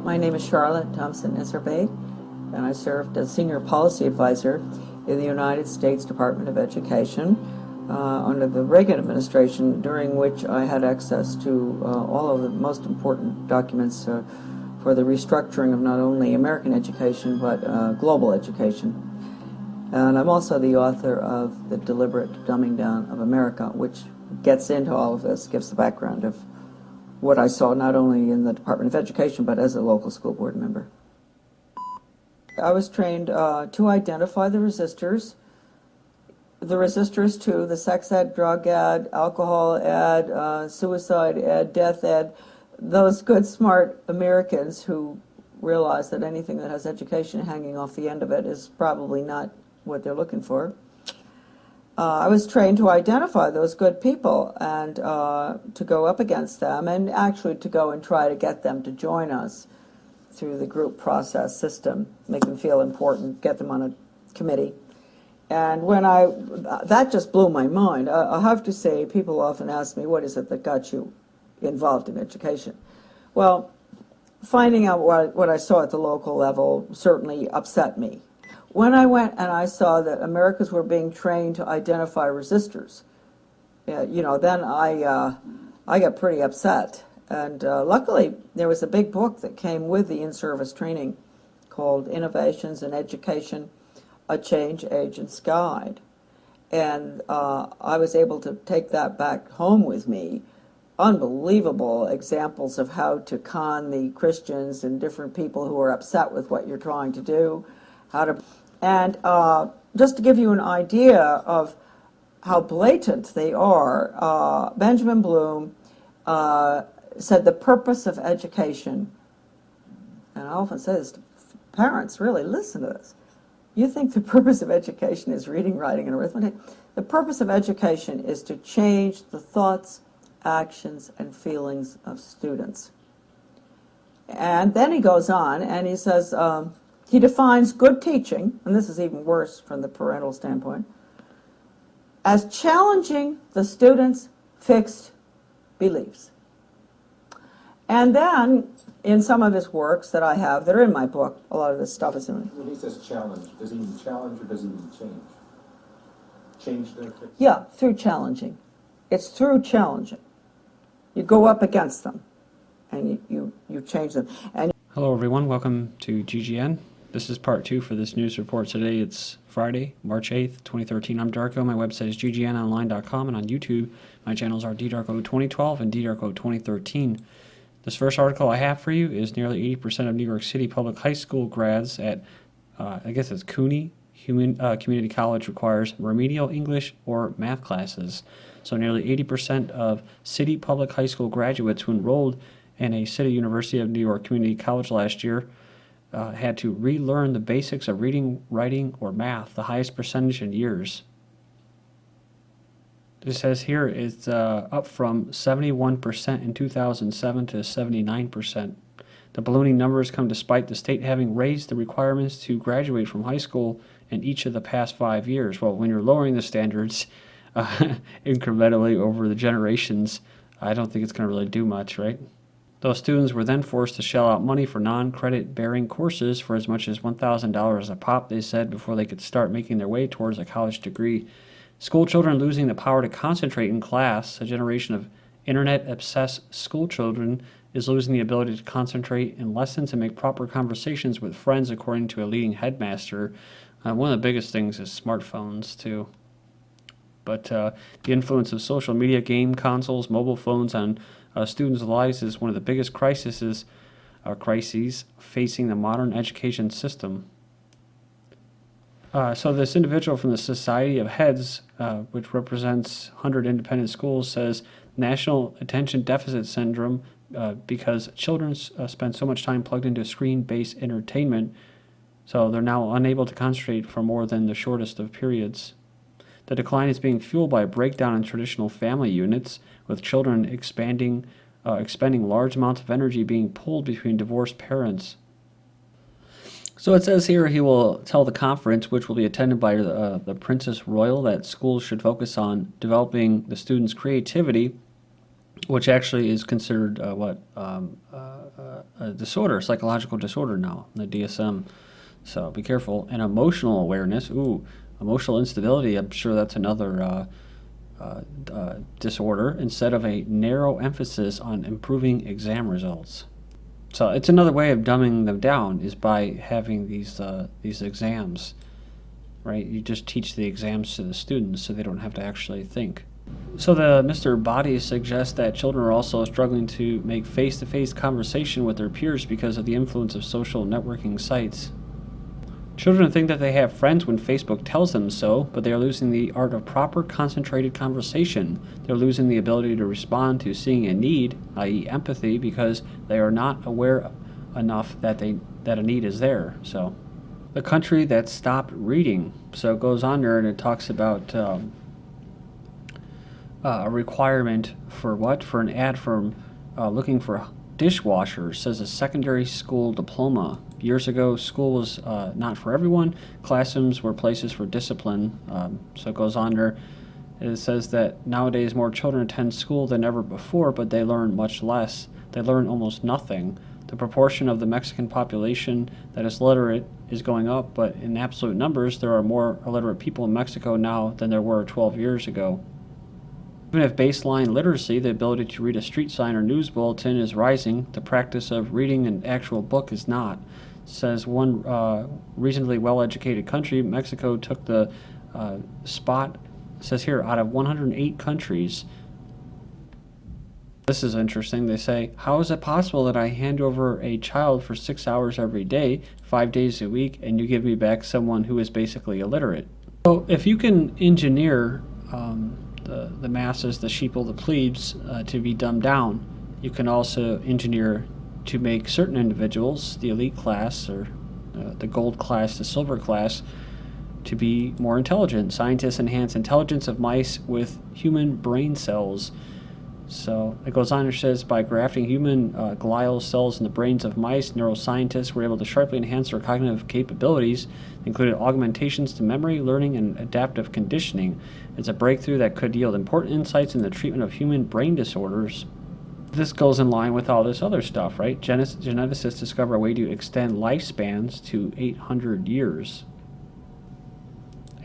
My name is Charlotte Thompson Esserbay, and I served as Senior Policy Advisor in the United States Department of Education under the Reagan administration, during which I had access to all of the most important documents for the restructuring of not only American education but global education. And I'm also the author of The Deliberate Dumbing Down of America, which gets into all of this, gives the background of what I saw not only in the Department of Education but as a local school board member. I was trained to identify the resistors to the sex ed, drug ed, alcohol ed, suicide ed, death ed, those good, smart Americans who realize that anything that has education hanging off the end of it is probably not what they're looking for. I was trained to identify those good people and to go up against them, and actually to go and try to get them to join us through the group process system, make them feel important, get them on a committee. And when that just blew my mind. I have to say, people often ask me, what is it that got you involved in education? Well, finding out what I saw at the local level certainly upset me. When I went and I saw that Americans were being trained to identify resistors, then I got pretty upset. And luckily, there was a big book that came with the in-service training called Innovations in Education, A Change Agent's Guide. And I was able to take that back home with me. Unbelievable examples of how to con the Christians and different people who are upset with what you're trying to do, and just to give you an idea of how blatant they are, Benjamin Bloom said the purpose of education, and I often say this to parents, really listen to this. You think the purpose of education is reading, writing, and arithmetic? The purpose of education is to change the thoughts, actions, and feelings of students. And then he goes on and he says, he defines good teaching, and this is even worse from the parental standpoint, as challenging the student's fixed beliefs. And then, in some of his works that I have, that are in my book, a lot of this stuff is in it. When he says challenge, does he mean challenge or does he mean change? Change their fixed? Yeah, through challenging. It's through challenging. You go up against them, and you change them. And hello everyone, welcome to GGN. This is part 2 for this news report. Today it's Friday, March 8th, 2013. I'm Darko. My website is ggnonline.com, and on YouTube my channels are ddarko2012 and ddarko2013. This first article I have for you is nearly 80% of New York City public high school grads at, I guess it's CUNY, Community College, requires remedial English or math classes. So nearly 80% of city public high school graduates who enrolled in a City University of New York Community College last year had to relearn the basics of reading, writing, or math, the highest percentage in years. It says here it's up from 71% in 2007 to 79%. The ballooning numbers come despite the state having raised the requirements to graduate from high school in each of the past 5 years. Well, when you're lowering the standards incrementally over the generations, I don't think it's going to really do much, right? Those students were then forced to shell out money for non-credit bearing courses for as much as $1,000 a pop, they said, before they could start making their way towards a college degree. School children losing the power to concentrate in class. A generation of internet-obsessed school children is losing the ability to concentrate in lessons and make proper conversations with friends, according to a leading headmaster. One of the biggest things is smartphones, too. But the influence of social media, game consoles, mobile phones on students' lives is one of the biggest crises facing the modern education system. So this individual from the Society of Heads, which represents 100 independent schools, says national attention deficit syndrome because children spend so much time plugged into screen-based entertainment, so they're now unable to concentrate for more than the shortest of periods. The decline is being fueled by a breakdown in traditional family units, with children expending large amounts of energy being pulled between divorced parents. So it says here he will tell the conference, which will be attended by the Princess Royal, that schools should focus on developing the students' creativity which actually is considered a disorder, psychological disorder now, the DSM. So be careful. And emotional awareness, emotional instability, I'm sure that's another disorder, instead of a narrow emphasis on improving exam results. So it's another way of dumbing them down, is by having these exams, right? You just teach the exams to the students so they don't have to actually think. So the Mr. Body suggests that children are also struggling to make face-to-face conversation with their peers because of the influence of social networking sites. Children think that they have friends when Facebook tells them so, but they are losing the art of proper concentrated conversation. They're losing the ability to respond to seeing a need, i.e. empathy, because they are not aware enough that a need is there. So the country that stopped reading. So it goes on there and it talks about a requirement for what? For an ad firm looking for dishwashers, says a secondary school diploma. Years ago, school was not for everyone. Classrooms were places for discipline. So it goes on there. It says that nowadays more children attend school than ever before, but they learn much less. They learn almost nothing. The proportion of the Mexican population that is literate is going up, but in absolute numbers, there are more illiterate people in Mexico now than there were 12 years ago. Even if baseline literacy, the ability to read a street sign or news bulletin, is rising, the practice of reading an actual book is not. Says one reasonably well-educated country, Mexico took the spot, says here, out of 108 countries. This is interesting. They say, how is it possible that I hand over a child for 6 hours every day, 5 days a week, and you give me back someone who is basically illiterate? So if you can engineer the masses, the sheeple, the plebes, to be dumbed down, you can also engineer to make certain individuals, the elite class, or the gold class, the silver class, to be more intelligent. Scientists enhance intelligence of mice with human brain cells. So it goes on and says, by grafting human glial cells in the brains of mice, neuroscientists were able to sharply enhance their cognitive capabilities, including augmentations to memory, learning, and adaptive conditioning. It's a breakthrough that could yield important insights in the treatment of human brain disorders. This goes in line with all this other stuff, right? Geneticists discover a way to extend lifespans to 800 years.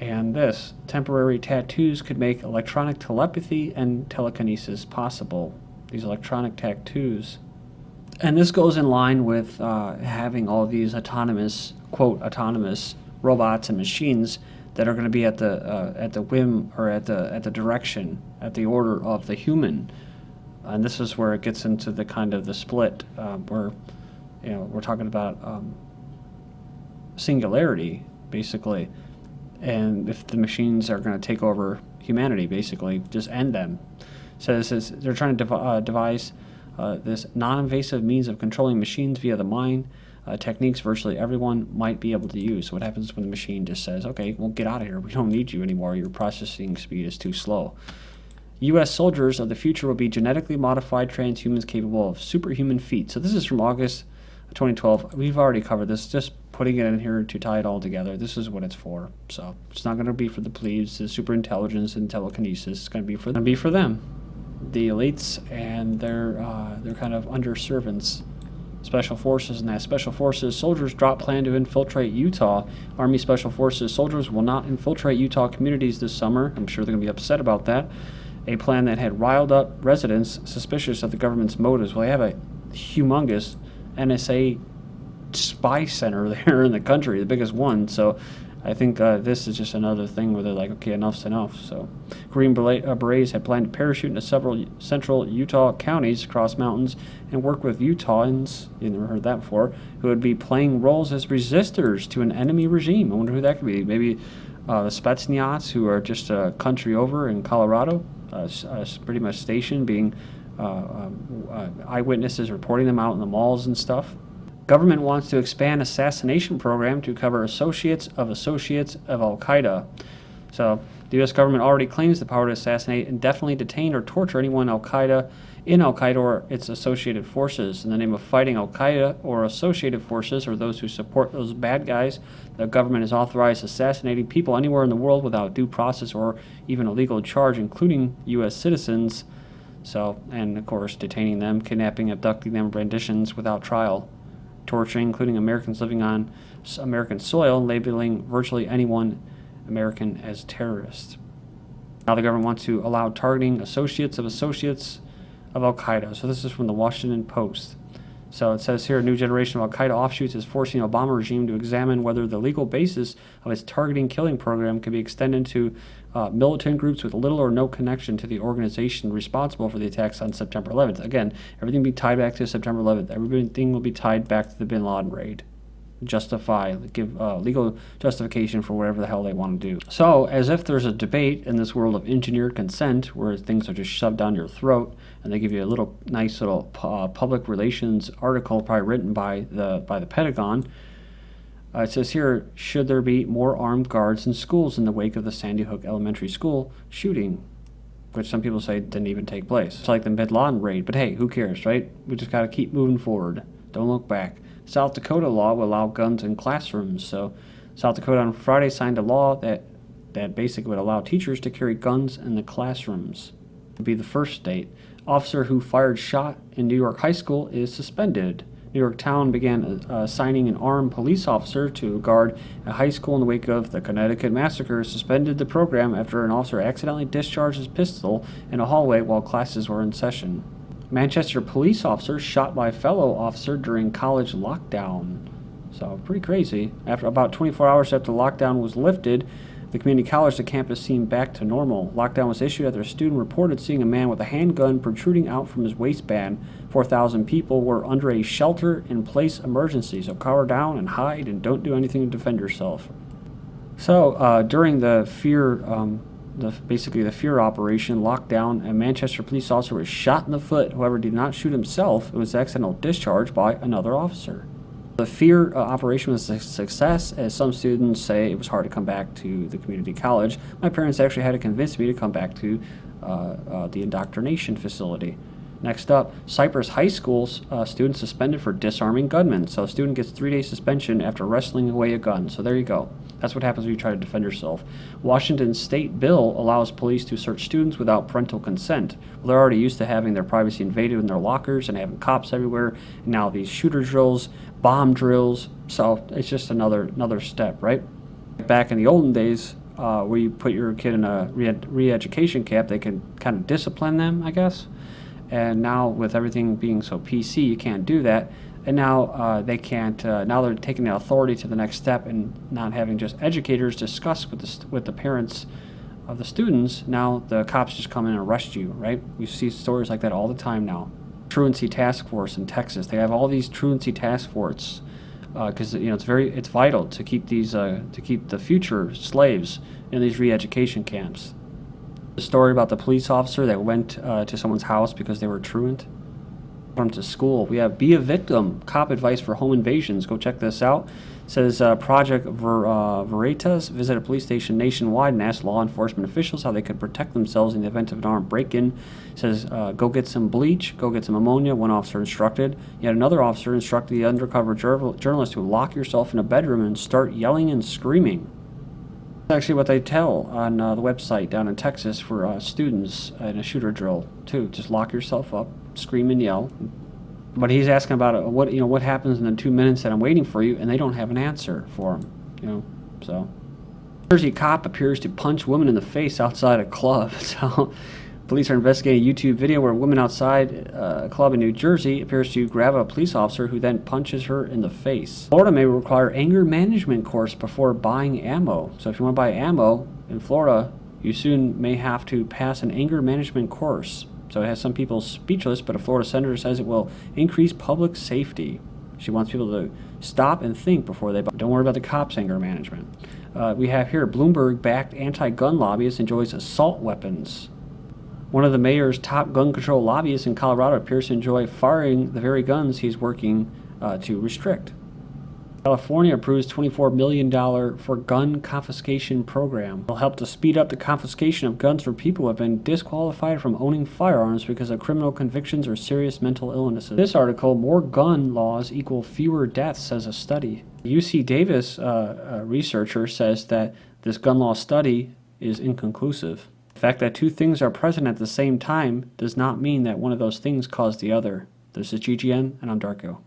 And this, temporary tattoos could make electronic telepathy and telekinesis possible. These electronic tattoos. And this goes in line with having all these autonomous, quote, autonomous robots and machines that are going to be at the whim, or at the direction, at the order of the human. And this is where it gets into the kind of the split, where, you know, we're talking about singularity, basically. And if the machines are going to take over humanity, basically, just end them. So this is, they're trying to devise this non-invasive means of controlling machines via the mind, techniques virtually everyone might be able to use. So what happens when the machine just says, okay, well, get out of here. We don't need you anymore. Your processing speed is too slow. U.S. soldiers of the future will be genetically modified transhumans capable of superhuman feats. So this is from August 2012. We've already covered this. Just putting it in here to tie it all together. This is what it's for. So it's not going to be for the plebes, the super intelligence and telekinesis. It's going to be for them, the elites, and their kind of under servants. Special Forces and that. Special Forces soldiers drop plan to infiltrate Utah. Army Special Forces soldiers will not infiltrate Utah communities this summer. I'm sure they're going to be upset about that. A plan that had riled up residents suspicious of the government's motives. Well, they have a humongous NSA spy center there in the country, the biggest one. So I think this is just another thing where they're like, okay, enough's enough. So Green Berets had planned to parachute into several central Utah counties across mountains and work with Utahns, you never heard that before, who would be playing roles as resistors to an enemy regime. I wonder who that could be. Maybe the Spetsnaz, who are just a country over in Colorado, pretty much stationed, being eyewitnesses reporting them out in the malls and stuff. Government wants to expand assassination program to cover associates of Al-Qaeda. So the U.S. government already claims the power to assassinate, indefinitely detain, or torture anyone in Al-Qaeda or its associated forces. In the name of fighting Al-Qaeda or associated forces, or those who support those bad guys, the government has authorized assassinating people anywhere in the world without due process or even a legal charge, including U.S. citizens. So, and of course, detaining them, kidnapping, abducting them, renditions without trial, torturing, including Americans living on American soil, and labeling virtually anyone American as terrorists. Now the government wants to allow targeting associates of Al-Qaeda. So this is from the Washington Post. So it says here, a new generation of Al-Qaeda offshoots is forcing the Obama regime to examine whether the legal basis of its targeting killing program can be extended to militant groups with little or no connection to the organization responsible for the attacks on September 11th. Again, everything will be tied back to September 11th. Everything will be tied back to the bin Laden raid. Give legal justification for whatever the hell they want to do. So, as if there's a debate in this world of engineered consent where things are just shoved down your throat, and they give you a nice little public relations article, probably written by the Pentagon. It says here, should there be more armed guards in schools in the wake of the Sandy Hook Elementary School shooting, which some people say didn't even take place? It's like the bin Laden raid, but hey, who cares, right? We just got to keep moving forward. Don't look back. South Dakota law will allow guns in classrooms. So South Dakota on Friday signed a law that basically would allow teachers to carry guns in the classrooms. It would be the first state. Officer who fired shot in New York high school is suspended. New York Town began assigning an armed police officer to guard a high school in the wake of the Connecticut massacre, suspended the program after an officer accidentally discharged his pistol in a hallway while classes were in session. Manchester police officer shot by fellow officer during college lockdown. So pretty crazy. After about 24 hours after the lockdown was lifted, the community college, the campus seemed back to normal. Lockdown was issued after a student reported seeing a man with a handgun protruding out from his waistband. 4,000 people were under a shelter-in-place emergency, so cower down and hide and don't do anything to defend yourself. So during the fear operation, lockdown, a Manchester police officer was shot in the foot. However, did not shoot himself. It was accidental discharge by another officer. The fear operation was a success, as some students say it was hard to come back to the community college. My parents actually had to convince me to come back to the indoctrination facility. Next up, Cypress High School's student suspended for disarming gunmen. So a student gets 3-day suspension after wrestling away a gun. So there you go. That's what happens when you try to defend yourself. Washington state bill allows police to search students without parental consent. Well, they're already used to having their privacy invaded in their lockers and having cops everywhere. And now these shooter drills, bomb drills. So it's just another step, right? Back in the olden days, where you put your kid in a re-education camp, they can kind of discipline them, I guess. And now with everything being so PC, you can't do that. And now they can't. Now they're taking the authority to the next step and not having just educators discuss with the parents of the students. Now the cops just come in and arrest you, right? We see stories like that all the time now. Truancy Task Force in Texas. They have all these truancy task force because it's vital to keep the future slaves in these re-education camps. The story about the police officer that went to someone's house because they were truant. From to school, we have Be a Victim, cop advice for home invasions. Go check this out. It says Project Veritas visit a police station nationwide and ask law enforcement officials how they could protect themselves in the event of an armed break-in. It says go get some bleach, go get some ammonia. One officer instructed. Yet another officer instructed the undercover journalist to lock yourself in a bedroom and start yelling and screaming. That's actually what they tell on the website down in Texas for students in a shooter drill too. Just lock yourself up, scream and yell. But he's asking about what happens in the 2 minutes that I'm waiting for you, and they don't have an answer for him. So Jersey cop appears to punch woman in the face outside a club. So police are investigating a YouTube video where a woman outside a club in New Jersey appears to grab a police officer who then punches her in the face. Florida may require anger management course before buying ammo. So if you want to buy ammo in Florida, you soon may have to pass an anger management course. So it has some people speechless, but a Florida senator says it will increase public safety. She wants people to stop and think before they buy. Don't worry about the cops' anger management. We have here, Bloomberg-backed anti-gun lobbyist enjoys assault weapons. One of the mayor's top gun control lobbyists in Colorado appears to enjoy firing the very guns he's working to restrict. California approves $24 million for gun confiscation program. It'll help to speed up the confiscation of guns for people who have been disqualified from owning firearms because of criminal convictions or serious mental illnesses. This article, more gun laws equal fewer deaths, says a study. UC Davis researcher says that this gun law study is inconclusive. The fact that two things are present at the same time does not mean that one of those things caused the other. This is GGN, and I'm Darko.